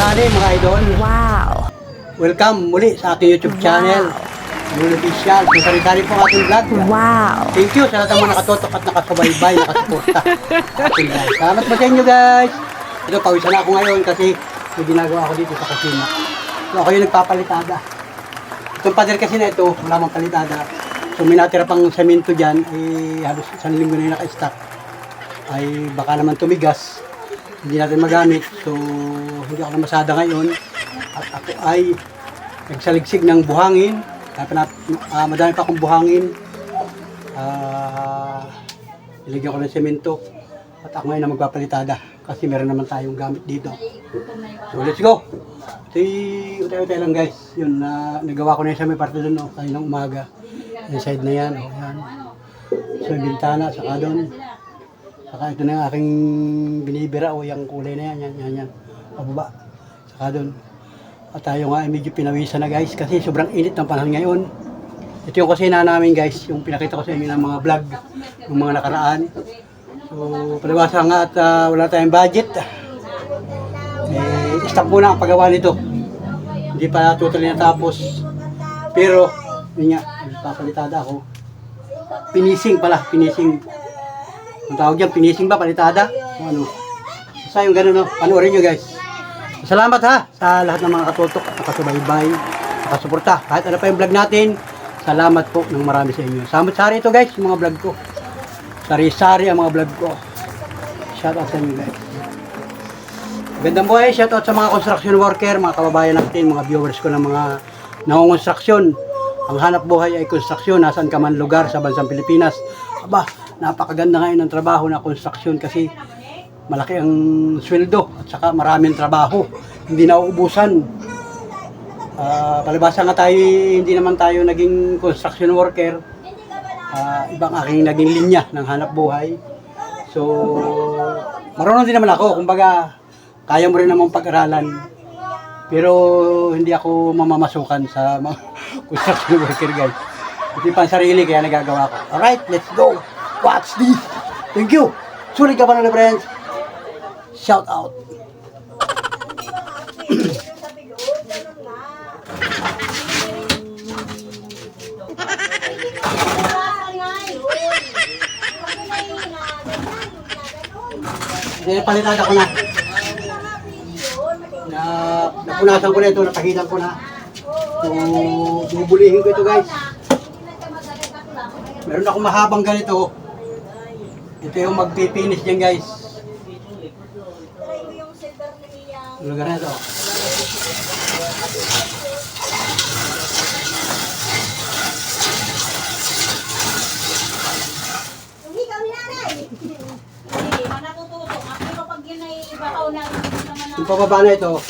tanghali mga idol. Wow! Welcome muli sa aking YouTube channel. Lulu Official. Sari-sari po ang ating vlog. Wow! Thank you sa lahat ng mga nakatotok at nakasubaybay, nakasuporta sa ating vlog. Salamat po sa inyo guys. Ito, pawisan na ako ngayon kasi may ginagawa ako dito sa kusina. So ako yung nagpapalitada. Itong pader kasi na ito, wala mang palitada. So may natira pang semento dyan, halos isang linggo na yung naka-stack. Ay baka naman tumigas. Hindi natin magamit. So hindi ako namasada ngayon. At ako ay nagsaligsig ng buhangin. Madami pa akong buhangin. Nilagyan ko ng semento. At ako ngayon na magpapalitada. Kasi meron naman tayong gamit dito. So let's go! Utay-utay lang guys. Yun, nagawa ko na yung sa may parte doon. Kayo ng umaga. Yung side na yan. Yan. So yung bintana. Saka doon. Saka ito na yung aking binibira. Yung kulay na yan. Yan. Pababa. Saka doon. At tayo nga ay medyo pinawisan na guys kasi sobrang init ng panahon ngayon. Ito yung kusina namin guys, yung pinakita ko sa inyo ng mga vlog, ng mga nakaraan. So, palibasa nga at wala tayong budget. Stop muna ang paggawa nito. Hindi pa totally natapos. Pero, yun nga, papalitada ako. Finishing pala, finishing. Ang tawag dyan, finishing ba, palitada? Ano? Basta yung gano'n, no? Panoorin nyo guys. Salamat ha sa lahat ng mga katutok at nakasubaybay, nakasuporta. Kahit ano pa yung vlog natin, salamat po ng marami sa inyo. Samot-sari ito guys, yung mga vlog ko. Sari-sari ang mga vlog ko. Shout out sa inyo guys. Magandang buhay, shout out sa mga construction worker, mga kababayan natin, mga viewers ko ng mga nangongonstruksyon. Ang hanap buhay ay construction, nasaan ka man lugar sa bansang Pilipinas. Aba, napakaganda ngayon ng trabaho na construction kasi malaki ang sweldo at saka maraming trabaho. Hindi na uubusan. Palibasa nga tayo, hindi naman tayo naging construction worker. Ibang aking naging linya ng hanap buhay. So, marunong din naman ako. Kumbaga, kaya mo rin naman pag-aralan. Pero, hindi ako mamamasukan sa mga construction worker guys. Hindi pa ang sarili, kaya nagagawa ko. Alright, let's go. Watch this. Thank you. Sulit ka pa na friends. Shout out. Palitada ko na. Napunasan ko na ito, napahitan ko na. So, bubulihin ko ito guys. Meron akong mahabang ganito. Ito yung magpipinish dyan guys. Lugar na ito. Yung pababa na ito.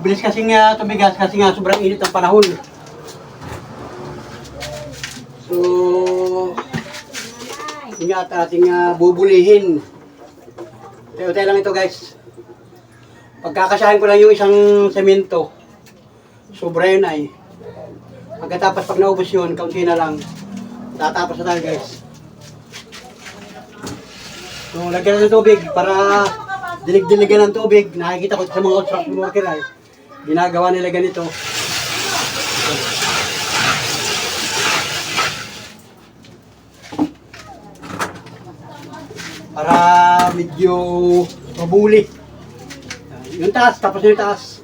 Mabilis kasi nga tumigas kasi nga sobrang init ng panahon. So, ingat ating bubulihin. Tayo-tayo lang ito guys. Pagkakasahin ko lang yung isang semento. Sobra yun ay. Pagkatapos pag naubos yun, kaunti na lang. Tatapos na tayo guys. So, lagyan ng tubig para dilig-diligan ng tubig. Nakikita ko sa mga construction worker ay ginagawa nila ganito. Para medyo mabuli. Yung taas, tapos yung taas.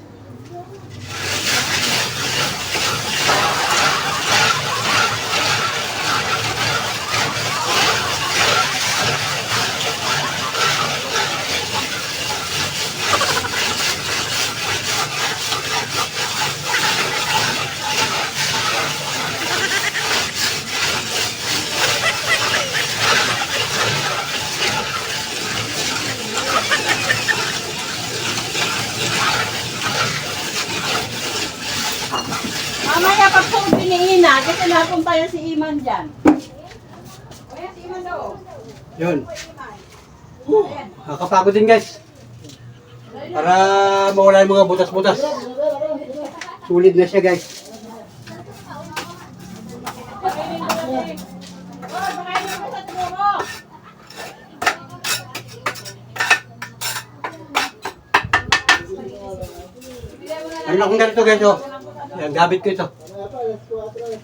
Kasi napunta yan si Iman dyan. Ayan, si Iman daw. Yun. Nakakapagod din guys. Para mawala yung mga butas-butas. Sulit na siya guys. Ano akong ganito guys, oh. Yan, gamit ko ito.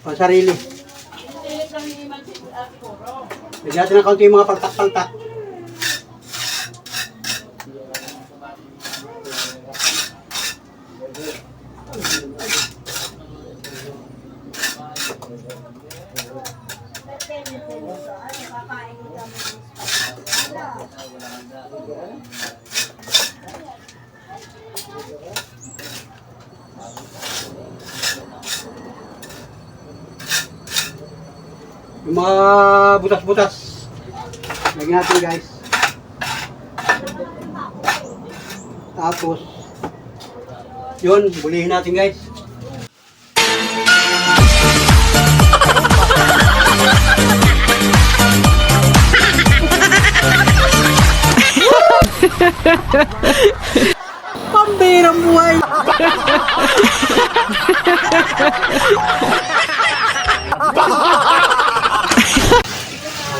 Pang sarili. Lagyan natin ng kaunti yung mga paltak-paltak. Yung mga butas-butas. Lagyan natin guys. Tapos, yun, bulihin natin guys. Pambirang buhay!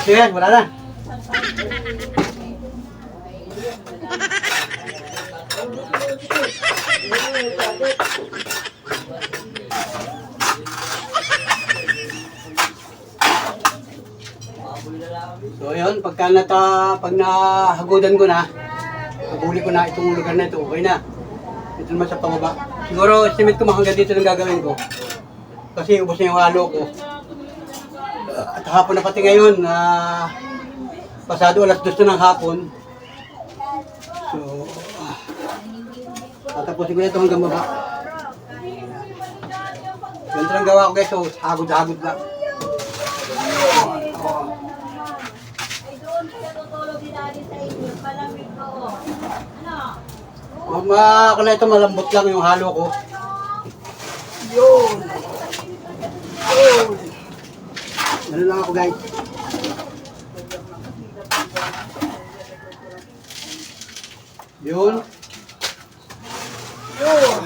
Sige, wala na. So yun, pag nahagodan ko na, nahuli ko na itong lugar na ito, okay na. Ito naman sa pababa. Siguro, estimate ko hanggang dito lang gagawin ko. Kasi ubos na yung halo ko. At hapon na pati ngayon, pasado alas 2 na ng hapon. So, tatapusin ko na ito hanggang baba. Ganito lang gawa ko guys, so hagod-hagod lang. Ako na ito, malambot lang yung halo ko. Yun! Yun! Ganun lang ako guys. Yun. Yun.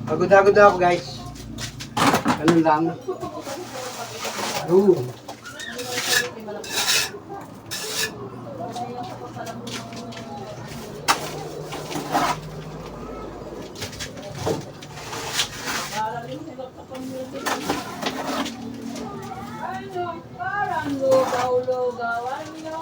Pagod-agod ako guys. Ganun lang. Ooh. Parang lugaw-lugawan nyo.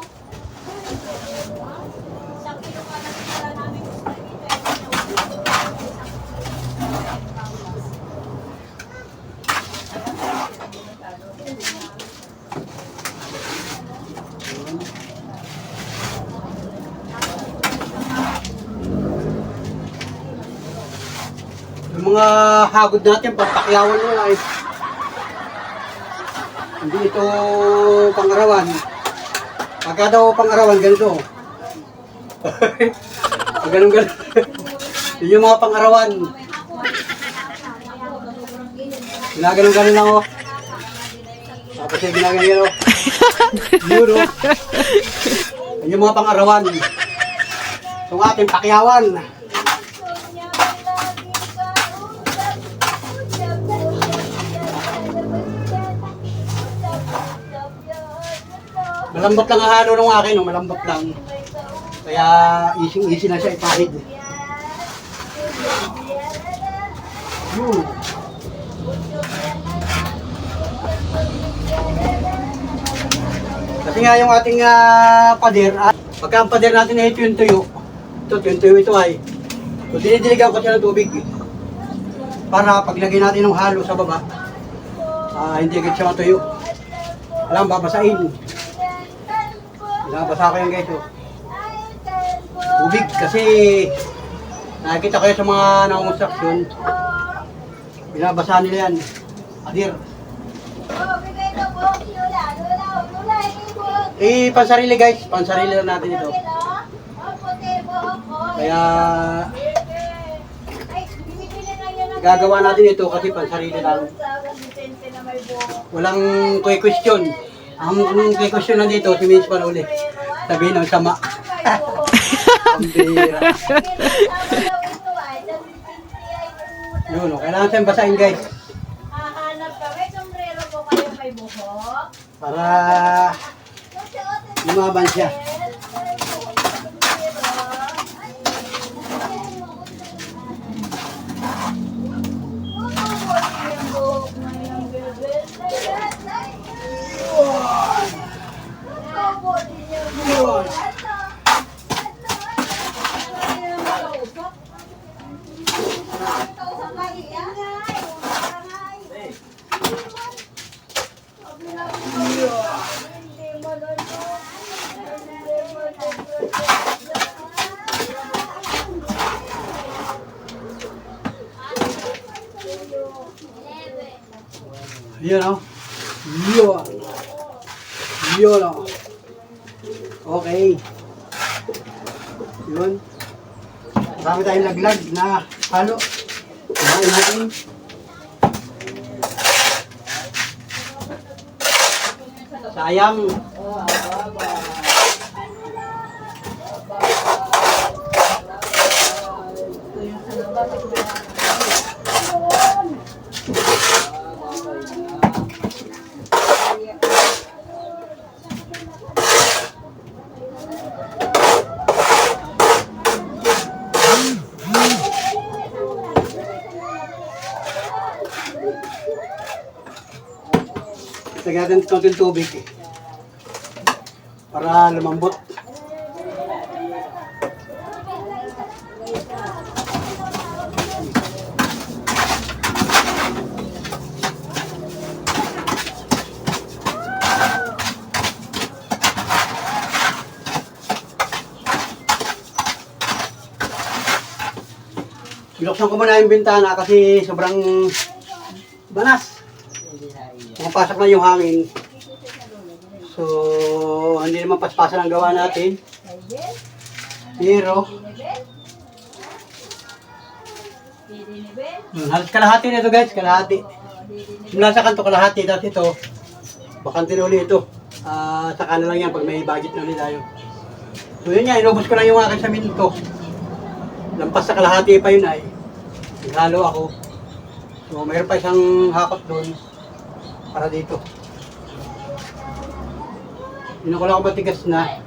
Yung mga hagod natin, pagpakyawan nyo ay hindi ito pangarawan. Pagka daw pangarawan, ganito. Ganun-ganun. Yun yung mga pangarawan. Ginaganon-ganon lang, oh. Tapos yung ginaganon, oh. Yun, oh. Yun yung mga pangarawan. Itong ating pakyawan. Malambot lang ang halo ng akin, oh. Malambot lang. Kaya easy na siya ipahid. Yun. Kasi nga yung ating pader, pagka ang pader natin ay ito yung tuyo. Ito ay. So dinidiligan ko siya ng tubig. Para paglagay natin ng halo sa baba, hindi agad siya matuyo. Alam, babasain. Nabasa ko yan guys, oh. Tubig kasi nakikita kayo sa mga nangonstruction, Binabasa nila yan. Adir. Pansarili guys. Pansarili lang natin ito. Kaya gagawa natin ito kasi pansarili lang. Walang question. Ang question na dito, si Miss Panuli. Sabihin ng sama. Ang bira. Yun, kailangan siyang basahin guys. Hahanap ka. May sombrero po kayo may buhok. Para lumaban siya. Yun o. Yun. Yun o. Okay. Yun. Marami tayong laglag na halo. Kumain natin. Sayang. Lagyan natin konting tubig para lumambot. Binuksan ko muna yung bintana kasi sobrang banas. Pumapasok na yung hangin. So, hindi naman paspasan ang gawa natin. Pero, halos kalahati na ito guys, kalahati. Simula sa kanto kalahati, tapos ito, bakante na uli ito. Saka na lang yan pag may budget na ulit tayo. So yun nga, inubos ko lang yung aking saminto. Lampas sa kalahati pa yun ay. Naghalo ako. So mayroon pa isang hakot doon. Para dito. Yun ko lang ako matigas na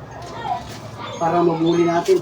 para mabuli natin.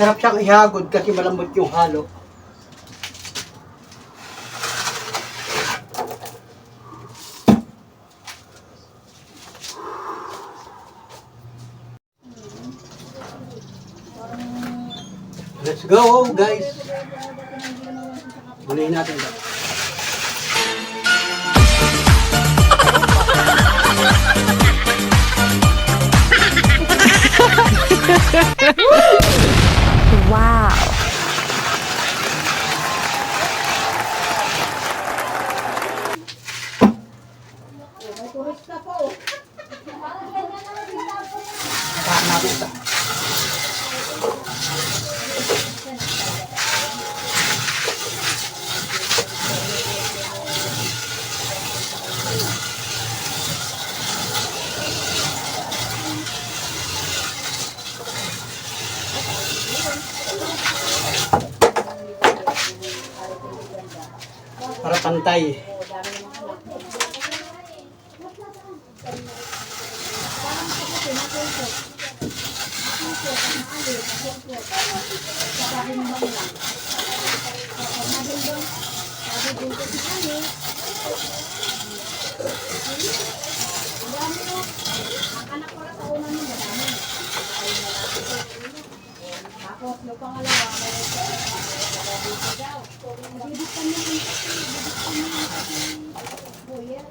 Sarap siyang ihagod kasi malambot yung halo. Let's go guys! Bulihin natin ito. Wow! Saan natin ito? Para pantay. Anak ko na sa una nila namin. Tapos yung pangalawa, bibigtan niya yung buyer.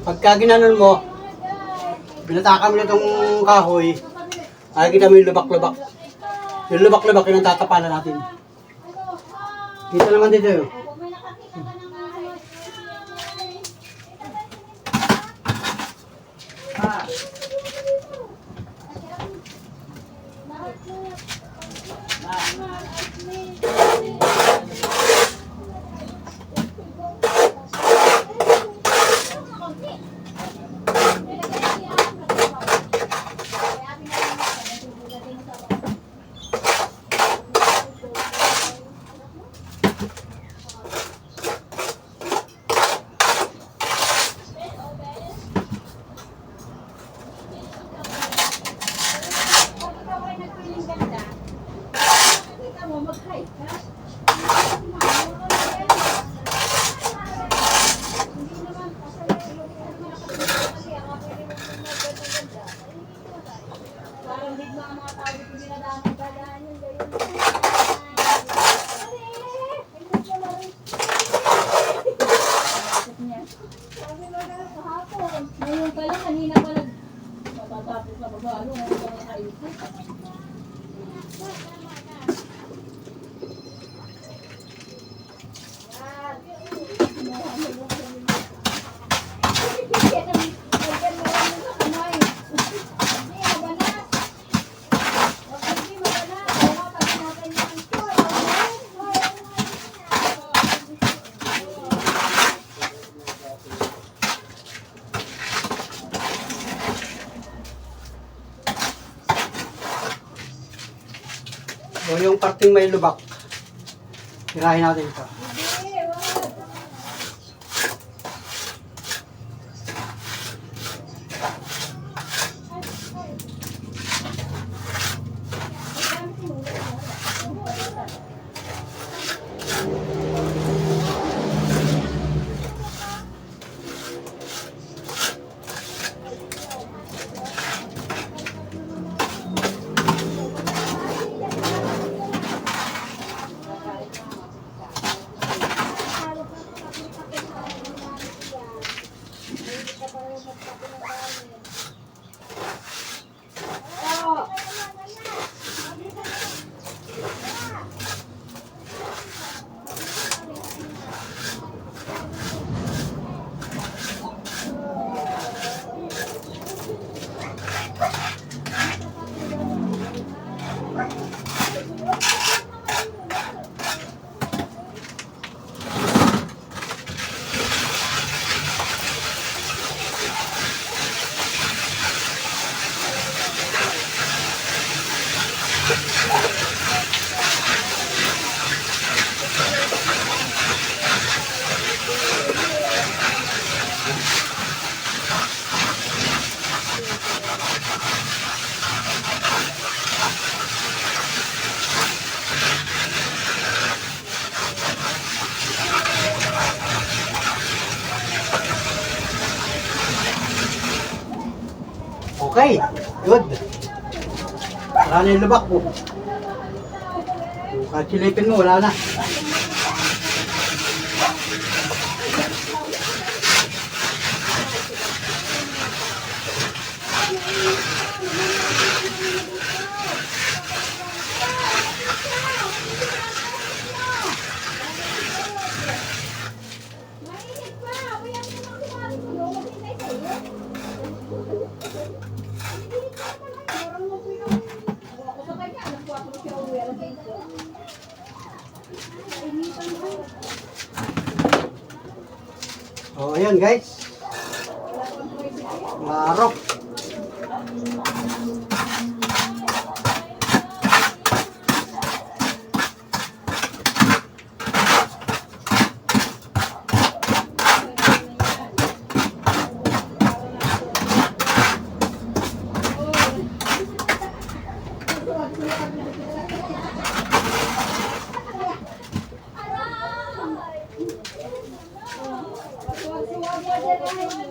Pagka ginanon mo, binatakan mo na itong kahoy, nakikita mo yung lubak-lubak. Yung lubak-lubak, yun ang tatapanan natin. Dito naman dito yun. Ngayon pa lang, kanina pa matatapos na babalo. Ngayon pa lang ayos na. O yung parting may lubak, tirahin natin ito. Okay, good. Wala na yung lubak mo. Kahit silipin mo, wala na. Mainit pa! Kaya mo nang sinabi ko doon, maghintay sa'yo. Mainit pa pala. Parang mo po yung... Ako sa kanya, nagkuha ko siya uwi. Alam dito. Mainitan mo. Oh, ayan guys. Klaro.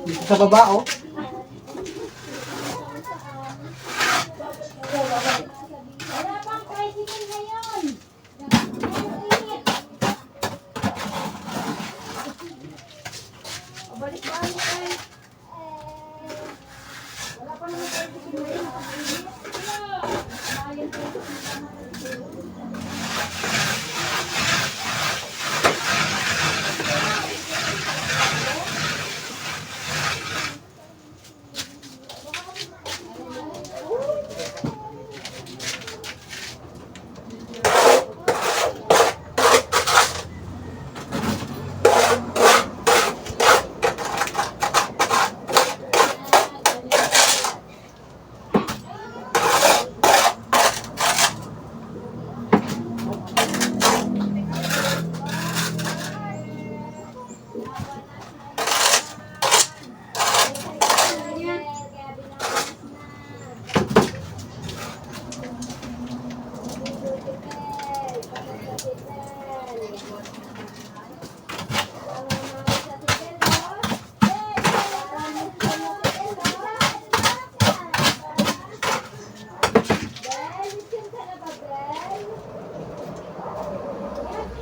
Dito sa baba, oh. Wala pang tricycle ngayon. Mainit. Balik ba ano eh? Wala pa naman tricycle ngayon. Ayun po.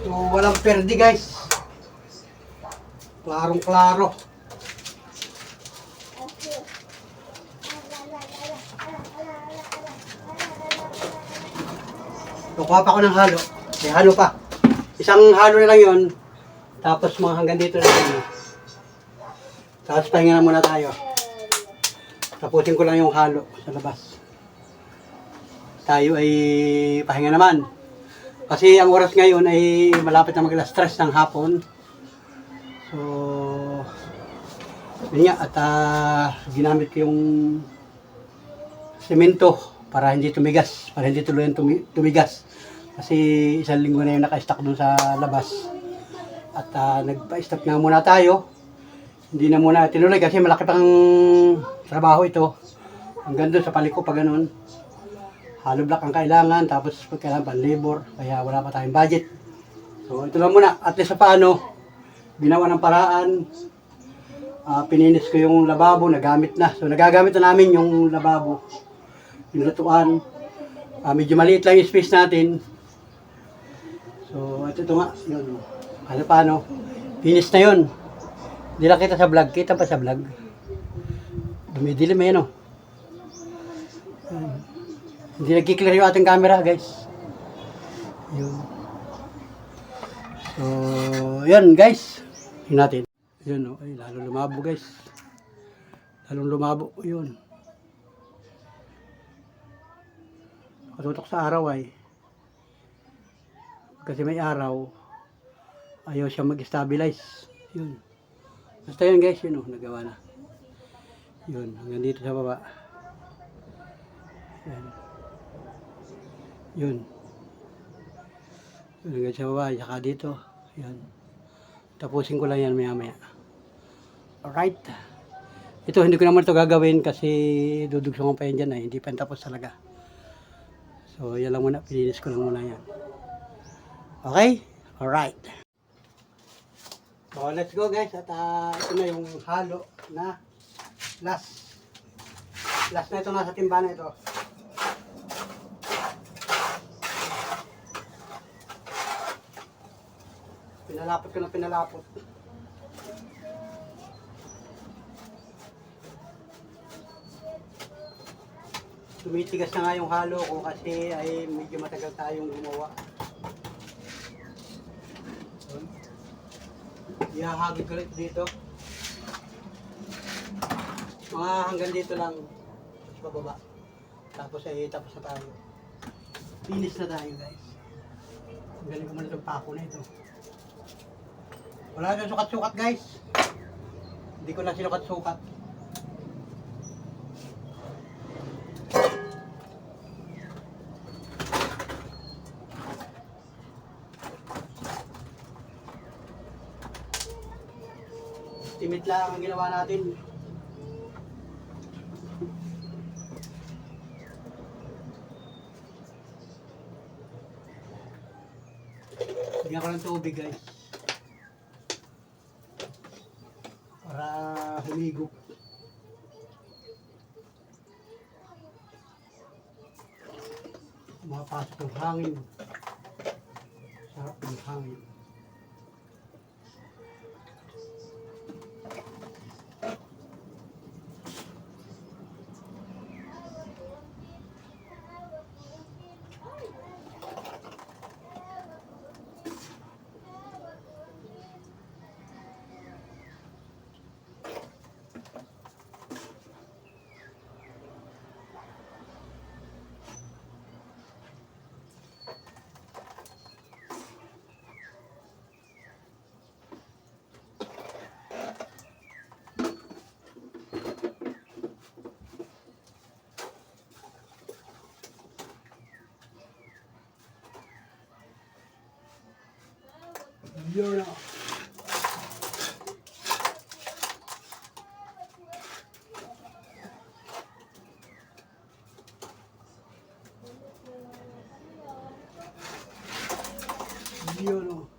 So, walang perde guys. Klarong klaro. Kukuha pa ako ng halo. May halo pa. Isang halo na lang yun. Tapos mga hanggang dito na lang. Tapos pahinga na muna tayo. Tapusin ko lang yung halo sa labas. Tayo ay pahinga naman. Kasi ang oras ngayon ay malapit na mag-alas 3 ng hapon. So, yun nga. At ginamit ko yung semento para hindi tumigas. Para hindi tuluyan tumigas. Kasi isang linggo na yung naka-stock dun sa labas. At nagpa-stop na muna tayo. Hindi na muna tinuloy kasi malaki pang trabaho ito. Hanggang doon sa paliko pa ganun. Hollow block ang kailangan, tapos kailangan pa labor, kaya wala pa tayong budget. So ito lang muna, at least sa paano, ginawa ng paraan, pininis ko yung lababo, nagamit na. So nagagamit na namin yung lababo, yung lutuan. Medyo maliit lang yung space natin. So ito nga, yun. Ano paano, finish na yun. Hindi lang kita sa vlog, kita pa sa vlog. Dumidilim eh, no? Hindi nagkiklear yung ating camera, guys. Yun. So, yun, guys. Yun natin. Yun, no? Ay, lalo lumabo, guys. Lalong lumabo. Yun. Nakatutok sa araw, ay. Kasi may araw, ayaw siya mag-stabilize. Yun. Basta yun, guys. Yun, no? Nagawa na. Yun. Hanggang dito sa baba. Yan. Yun. Hanggang sa baba, saka dito. Yan. Tapusin ko lang yan maya-maya. Alright. Ito, hindi ko naman ito gagawin kasi dudugsong pa yan dyan. Hindi pa tapos talaga. So, yan lang muna. Pinilis ko lang muna yan. Okay? Alright. So, let's go guys. At ito na yung halo na last. Last na ito nasa timba na ito. Pinalapot ko na pinalapot. Tumitigas na nga yung halo ko kasi ay medyo matagal tayong gumawa. Ihahagid ko ulit dito. Mga hanggang dito lang sa bababa. Tapos ay tapos na tayo. Finish na tayo guys. Ang galing ko muna itong pako na ito. Wala na sukat-sukat guys. Hindi ko na sinukat-sukat. Timit lang ang ginawa natin. Bigyan ko ng tubig guys. Para humigop. Mapasok ng hangin. Sarap ng hangin. Yun na. Yun na.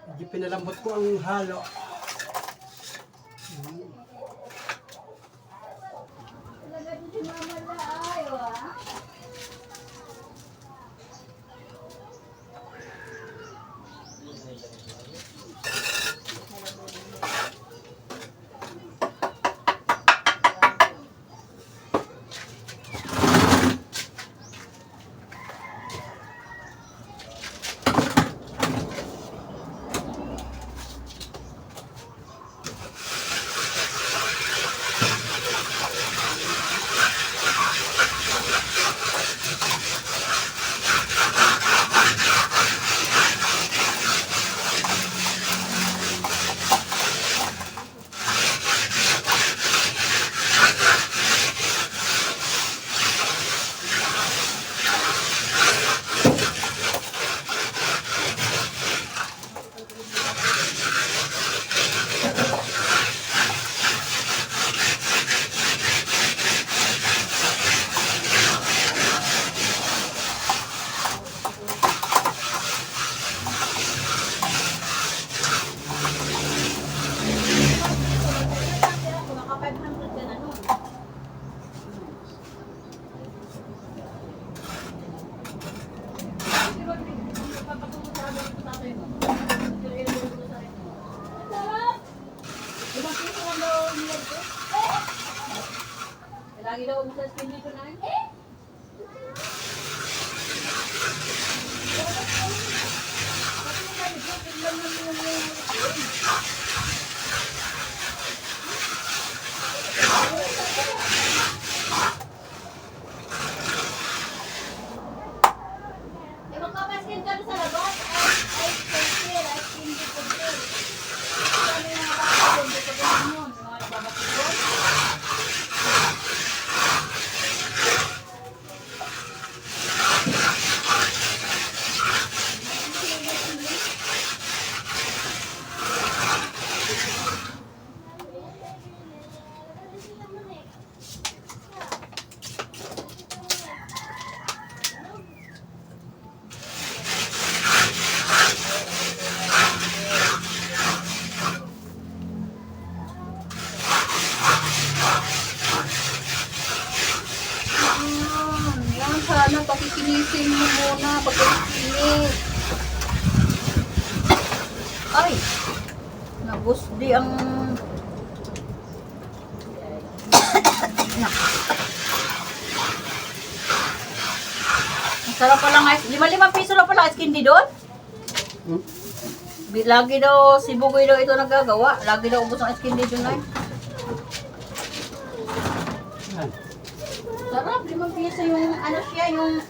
Medyo pinalambot ko ang halo. Hindi ko na. Eh, magpapaskin ka sa labas. Ay, conceal. Ay, hindi conceal. Ano yung mga bakit? Hindi ko ganun yun. Yung mga nababakit. Yan, sana pakikinisin mo muna pagkikinis. Ay! Nabusdi ang... Ang sarap pala nga. 5 piso lang pala ice candy doon. Hmm? Lagi daw, si Bugoy daw ito nagagawa. Lagi daw ubos ang ice candy doon ay. Yan. Sarap, 5 piso yung ano siya, yung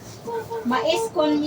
mais con